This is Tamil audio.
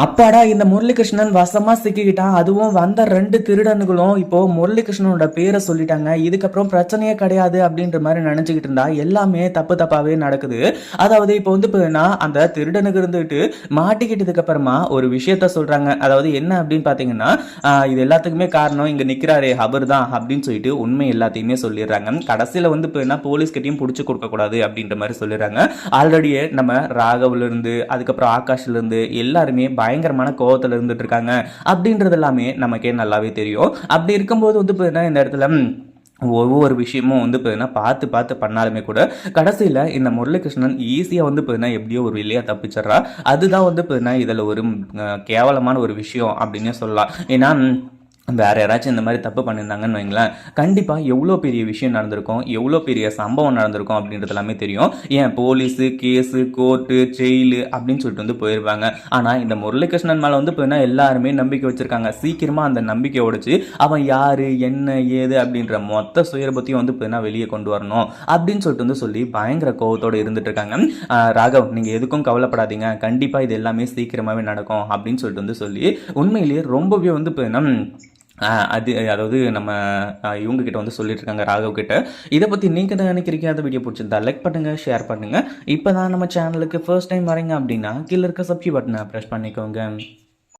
அப்பாடா இந்த முரளிகிருஷ்ணன் வசமா சிக்கிக்கிட்டான். அதுவும் வந்த 2 திருடனுங்களும் இப்போ முரளிகிருஷ்ணனோட பேரை சொல்லிட்டாங்க. இதுக்கப்புறம் பிரச்சனையே கிடையாது அப்படின்ற மாதிரி நினைச்சுக்கிட்டு இருந்தா எல்லாமே தப்பு தப்பாவே நடக்குது. அதாவது இப்போ வந்து அந்த திருடனுக்கு இருந்துட்டு மாட்டிக்கிட்டதுக்கு அப்புறமா ஒரு விஷயத்த சொல்றாங்க. அதாவது என்ன அப்படின்னு பாத்தீங்கன்னா, இது எல்லாத்துக்குமே காரணம் இங்க நிக்கிறாரே அவர் தான் அப்படின்னு சொல்லிட்டு உண்மை எல்லாத்தையுமே சொல்லிடுறாங்க. கடைசியில வந்து போலீஸ் கிட்டையும் பிடிச்சு கொடுக்க கூடாது அப்படின்ற மாதிரி சொல்லிடுறாங்க. ஆல்ரெடியே நம்ம ராகவ்ல இருந்து அதுக்கப்புறம் ஆகாஷ்ல இருந்து எல்லாருமே பயங்கரமான கோவத்துல இருந்துட்டு இருக்காங்க அப்படின்றது எல்லாமே நமக்கே நல்லாவே தெரியும். அப்படி இருக்கும்போது வந்து இந்த இடத்துல ஒவ்வொரு விஷயமும் வந்து பார்த்து பார்த்து பண்ணாலுமே கூட கடைசியில் இந்த முரளிகிருஷ்ணன் ஈஸியாக வந்து எப்படியோ ஒரு வழியாக தப்பிச்சிட்றா. அதுதான் வந்து இதில் ஒரு கேவலமான ஒரு விஷயம் அப்படின்னே சொல்லலாம். ஏன்னா வேற யாராச்சும் இந்த மாதிரி தப்பு பண்ணியிருந்தாங்கன்னு வைங்களேன், கண்டிப்பாக எவ்வளோ பெரிய விஷயம் நடந்திருக்கும், எவ்வளோ பெரிய சம்பவம் நடந்திருக்கும் அப்படின்றது எல்லாமே தெரியும். ஏன் போலீஸு கேஸு கோர்ட்டு ஜெயிலு அப்படின்னு சொல்லிட்டு வந்து போயிருப்பாங்க. ஆனால் இந்த முரளிகிருஷ்ணன் மேலே வந்து எல்லாருமே நம்பிக்கை வச்சிருக்காங்க. சீக்கிரமாக அந்த நம்பிக்கையை உடைச்சு அவன் யாரு என்ன ஏது அப்படின்ற மொத்த சுயரபத்தையும் வந்து வெளியே கொண்டு வரணும் அப்படின்னு சொல்லிட்டு வந்து சொல்லி பயங்கர கோவத்தோடு இருந்துட்டு இருக்காங்க. ராகவ் நீங்கள் எதுக்கும் கவலைப்படாதீங்க, கண்டிப்பாக இது எல்லாமே சீக்கிரமாகவே நடக்கும் அப்படின்னு சொல்லிட்டு வந்து சொல்லி உண்மையிலேயே ரொம்பவே வந்து அதாவது நம்ம இவங்க கிட்ட வந்து சொல்லிட்டு இருக்காங்க ராகவ் கிட்ட. இதை பற்றி நீங்கள் தான் நினைக்கிறீங்க? அந்த வீடியோ பிடிச்சிருந்தா லைக் பண்ணுங்கள், ஷேர் பண்ணுங்கள். இப்போ தான் நம்ம சேனலுக்கு ஃபர்ஸ்ட் டைம் வரீங்க அப்படின்னா கீழே இருக்க சப்ஸ்கிரைப் பட்டனை ப்ரெஸ் பண்ணிக்கோங்க.